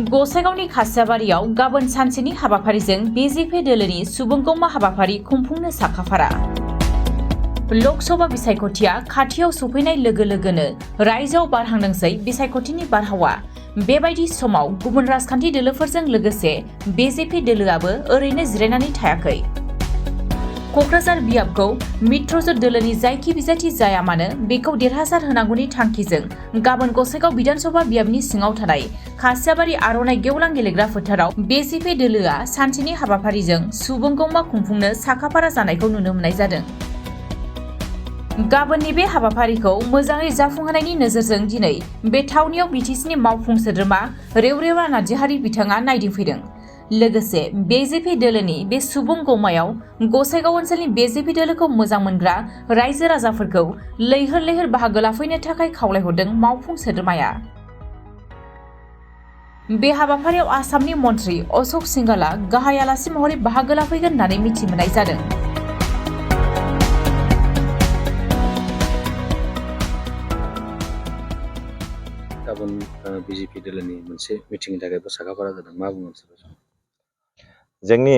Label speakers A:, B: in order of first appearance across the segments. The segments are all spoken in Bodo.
A: गसाइगावनि खासियाबारियाव गाबोन सानसेनि हाबाफारिजों बिजेपि दोलोनि सुबुंगौमा हाबाफारि खुंफुंनो साखाफारा। लकसभा बिसायख'थिया खाथियाव सफैनाय लोगो लोगोनो रायजोआव बारहांदोंसै बिसायख'थिनि बारहावा। बेबायदि समाव गुबुन राजखान्थि दोलोफोरजों लोगोसे बिजेपि दोलोआबो ओरैनो जिरायनानै थायाखै। क'क्राझार बियाबखौ मित्रजोत दोलोनि जायखि बिजाथि जाया मानो बेखौ देरहासार होनांगौनि थांखिजों गाबोन गसाइगाव बिधानसभा बियाबनि सिङाव थानाय खासियाबारि आर'नाइ गेवलां गेलेग्रा फोथाराव बिजेपि दोलोआ सानसेनि हाबाफारिजों सुबुंगौमा खुंफुंनो साखाफारा जानायखौ नुनो मोननाय जादों। गाबोननि बे हाबाफारिखौ मोजाङै जाफुंहोनायनि नोजोरजों दिनै बे थावनियाव बिटिसिनि मावफुं सोद्रोमा रेवरेवा नार्जिहारि बिथाङा नायदिंफैदों। लोगोसे बिजेपि दोलोनि बे सुबुं गौमायाव गसाइगाव ओनसोलनि बिजेपि दोलोखौ मोजां मोनग्रा रायजो राजाफोरखौ लैहोर लैहोर बाहागो लाफैनो थाखाय खावलायहरदों मावफुं सोद्रोमाया। बे हाबाफारियाव आसामनि मन्त्रि अशोक सिंघालआ गाहाय आलासि महरै बाहागो लाफैगोन होननानै मिथिमोननाय जादों।
B: गाबोन बिजेपि दोलोनि मोनसे मिटिंनि थाखायबो साखाफारा जादों, मा बुङो नोंसोर?
C: जोंनि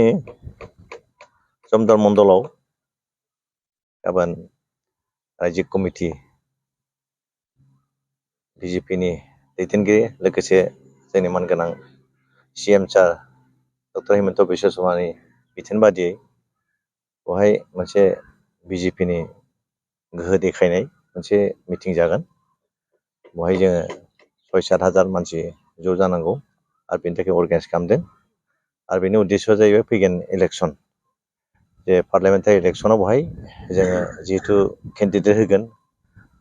C: जमदर मण्डलाव गाबोन रायजो कमिटि बिजेपिनि दैदेनगिरि लोगोसे जोंनि मानगोनां CM सार डक्टर हिमन्त बिश्व शर्मानि बिथोन बादियै बेवहाय मोनसे बिजेपिनि गोहो देखायनाय मोनसे मिटिं जागोन। बेवहाय जोङो 6-7 हाजार मानसि ज' जानांगौ आरो बेनि थाखाय अर्गानाइज खालामदों। आरो बेनि उद्देश्यआ जाहैबाय फैगोन इलेक्सन, जे पार्लियामेन्टारि इलेक्सनाव बेवहाय जोङो जिहेथु केन्डिडेट होगोन,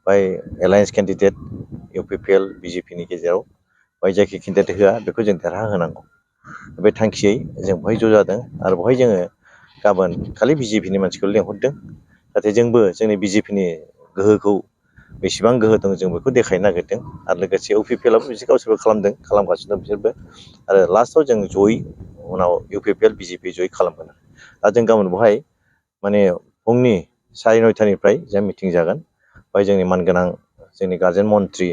C: बाय एलायन्स केन्डिडेट UPPL बिजेपिनि गेजेराव बाय जायखि केन्डिडेट होआ बेखौ जों देरहा होनांगौ। बे थांखियै जों बेवहाय ज' जादों आरो बेवहाय जोङो गाबोन खालि बिजेपिनि मानसिखौ लेंहरदों, जाहाथे जोंबो जोंनि बिजेपिनि गोहोखौ बेसेबां गोहो दं जों बेखौ देखायनो नागिरदों। आरो लोगोसे UPPLआबो बिसोर गावसोरबो खालामगासिनो दं बिसोरबो। आरो लास्टआव जों जयै उनाव UPPL बिजेपि जयै खालामगोन। दा जों गाबोन बेवहाय माने फुंनि 9:30निफ्राय जों मिटिं जागोन। बेवहाय जोंनि मानगोनां जोंनि गार्जेन मन्त्रि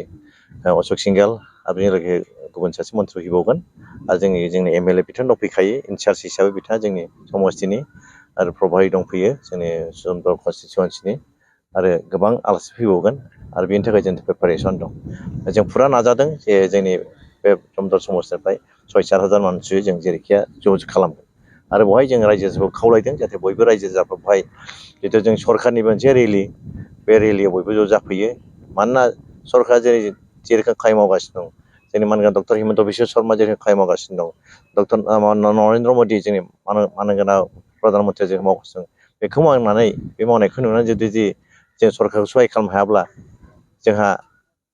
C: अशोक सिंघाल आरो बेनि लोगोसे गुबुन सासे मन्थ्रि फैबावगोन। आरो जोंनि MLA बिथां दंफैखायो, इनचार्ज हिसाबै बिथाङा जोंनि समस्तिनि, आरो प्रभारि दंफैयो जोंनि जमदर कनस्टिटुवेन्सिनि, आरो गोबां आलासि फैबावगोन। आरो बेनि थाखाय जों प्रिपारेसन दं। जों फुरा नाजादों जे जोंनि बे जमदर समस्तिनिफ्राय 6-7 हाजार मानसि जों जेरैखिया ज' खालामगोन। आरो बेवहाय जों रायजो राजाखौ खावलायदों जाहाथे बयबो रायजो राजाफ्रा बेवहाय जिहेतु जों सरकारनि मोनसे रेलि, बे रेलियाव बयबो ज' जाफैयो। मानोना सरकारा जेरोखोम खामानि मावगासिनो दं, जोंनि मानगोनां डक्टर हिमन्त बिश्व शर्मा जेरोखोम खामानि मावगासिनो दं, डक्टर नरेन्द्र मदि जोंनि मानगोनां प्रधान मन्त्रिया जेरोखोम मावगासिनो दं, बेखौ मावनानै बे मावनायखौ नुनानै जुदि जों सरकारखौ सहाय खालामनो हायाब्ला जोंहा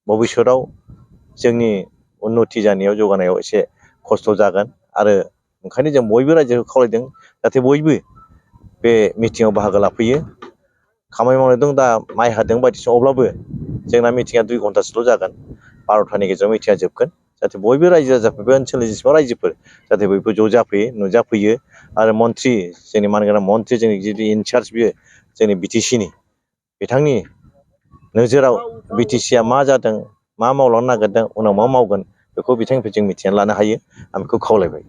C: भबिष्यतआव जोंनि उन्नति जानायाव जौगानायाव एसे खस्थ' जागोन। आरो ओंखायनो जों बयबो रायजोखौ खावलायदों जाहाथे बयबो बे मिटिङाव बाहागो लाफैयो। खामानि मावनाय दं, दा माइ हादों बायदिसिना, अब्लाबो जोंना मिटिङा 2 घन्टासोल' जागोन। 12थानि गेजेराव मिटिङा जोबगोन। जाहाथे बयबो रायजो राजाफोर, बे ओनसोलनि जेसेबां रायजोफोर जाहाथे बयबो ज' जाफैयो, नुजाफैयो। आरो मन्त्रि, जोंनि मानगोनां मन्त्रि, जोंनि जिथु इनचार्ज बियो जोंनि बिटिसिनि, बिथांनि नोजोराव बिटिसिया मा जादों, मा मावलांनो नागिरदों, उनाव मा मावगोन, बेखौ बिथांनिफ्राय जों मिथिनानै लानो हायो। आं बेखौ खावलायबाय।